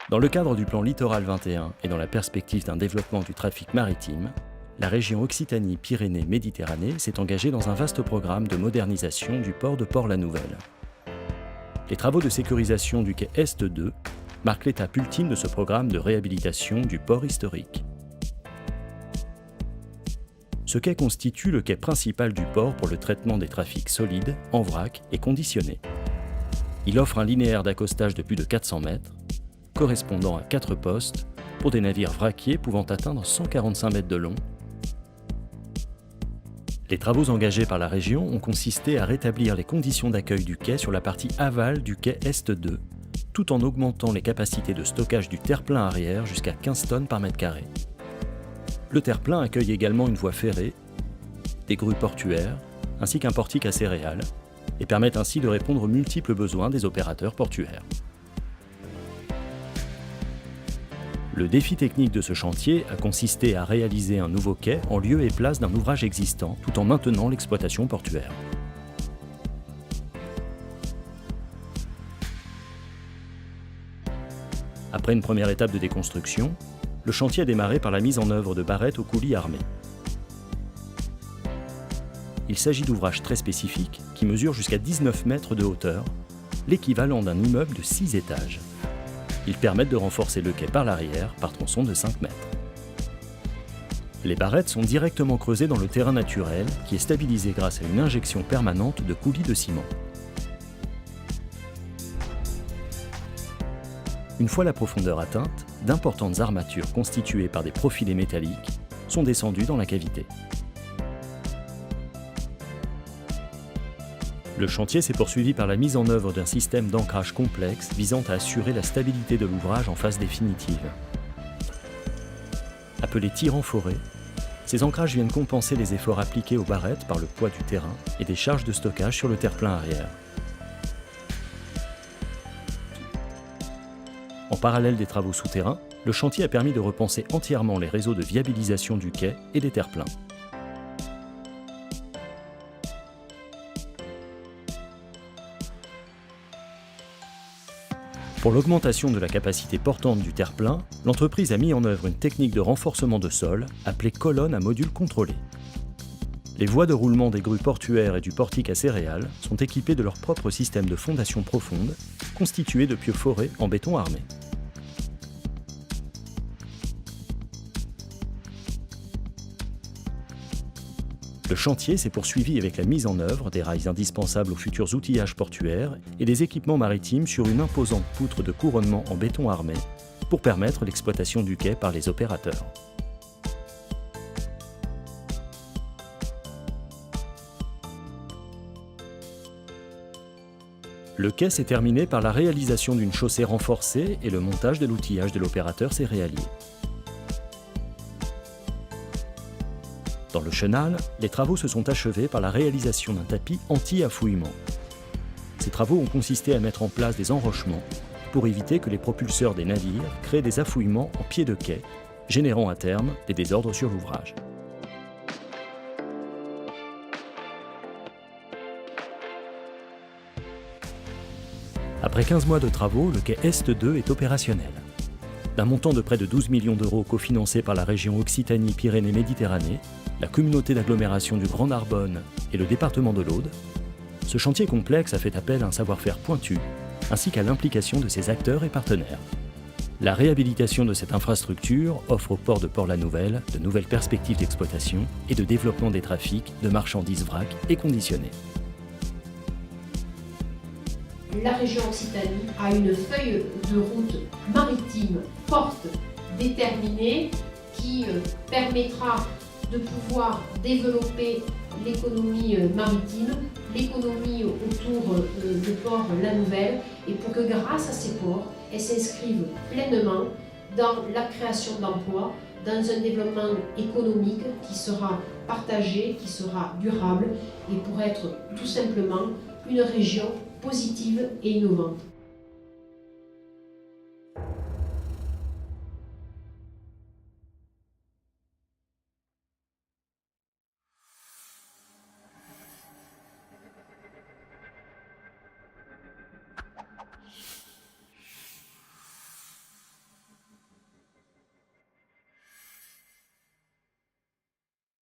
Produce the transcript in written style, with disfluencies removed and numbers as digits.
Dans le cadre du plan Littoral 21 et dans la perspective d'un développement du trafic maritime, la région Occitanie-Pyrénées-Méditerranée s'est engagée dans un vaste programme de modernisation du port de Port-la-Nouvelle. Les travaux de sécurisation du quai Est 2 marquent l'étape ultime de ce programme de réhabilitation du port historique. Ce quai constitue le quai principal du port pour le traitement des trafics solides, en vrac et conditionnés. Il offre un linéaire d'accostage de plus de 400 mètres, correspondant à 4 postes, pour des navires vraquiers pouvant atteindre 145 mètres de long. Les travaux engagés par la région ont consisté à rétablir les conditions d'accueil du quai sur la partie aval du quai Est 2, tout en augmentant les capacités de stockage du terre-plein arrière jusqu'à 15 tonnes par mètre carré. Le terre-plein accueille également une voie ferrée, des grues portuaires, ainsi qu'un portique à céréales, et permettent ainsi de répondre aux multiples besoins des opérateurs portuaires. Le défi technique de ce chantier a consisté à réaliser un nouveau quai en lieu et place d'un ouvrage existant, tout en maintenant l'exploitation portuaire. Après une première étape de déconstruction, le chantier a démarré par la mise en œuvre de barrettes aux coulis armées. Il s'agit d'ouvrages très spécifiques qui mesurent jusqu'à 19 mètres de hauteur, l'équivalent d'un immeuble de 6 étages. Ils permettent de renforcer le quai par l'arrière par tronçon de 5 mètres. Les barrettes sont directement creusées dans le terrain naturel qui est stabilisé grâce à une injection permanente de coulis de ciment. Une fois la profondeur atteinte, d'importantes armatures constituées par des profilés métalliques sont descendues dans la cavité. Le chantier s'est poursuivi par la mise en œuvre d'un système d'ancrage complexe visant à assurer la stabilité de l'ouvrage en phase définitive. Appelés tirs en forêt, ces ancrages viennent compenser les efforts appliqués aux barrettes par le poids du terrain et des charges de stockage sur le terre-plein arrière. En parallèle des travaux souterrains, le chantier a permis de repenser entièrement les réseaux de viabilisation du quai et des terre-pleins. Pour l'augmentation de la capacité portante du terre-plein, l'entreprise a mis en œuvre une technique de renforcement de sol appelée colonne à module contrôlé. Les voies de roulement des grues portuaires et du portique à céréales sont équipées de leur propre système de fondation profonde, constitué de pieux forés en béton armé. Le chantier s'est poursuivi avec la mise en œuvre des rails indispensables aux futurs outillages portuaires et des équipements maritimes sur une imposante poutre de couronnement en béton armé pour permettre l'exploitation du quai par les opérateurs. Le quai s'est terminé par la réalisation d'une chaussée renforcée et le montage de l'outillage de l'opérateur céréalier. Dans le chenal, les travaux se sont achevés par la réalisation d'un tapis anti-affouillement. Ces travaux ont consisté à mettre en place des enrochements pour éviter que les propulseurs des navires créent des affouillements en pied de quai, générant à terme des désordres sur l'ouvrage. Après 15 mois de travaux, le quai Est 2 est opérationnel. D'un montant de près de 12 millions d'euros cofinancé par la région Occitanie-Pyrénées-Méditerranée, la communauté d'agglomération du Grand Narbonne et le département de l'Aude, ce chantier complexe a fait appel à un savoir-faire pointu, ainsi qu'à l'implication de ses acteurs et partenaires. La réhabilitation de cette infrastructure offre au port de Port-la-Nouvelle de nouvelles perspectives d'exploitation et de développement des trafics de marchandises vrac et conditionnées. La région Occitanie a une feuille de route maritime forte, déterminée, qui permettra de pouvoir développer l'économie maritime, l'économie autour du port La Nouvelle, et pour que grâce à ces ports, elles s'inscrivent pleinement dans la création d'emplois, dans un développement économique qui sera partagé, qui sera durable, et pour être tout simplement une région positive et innovante.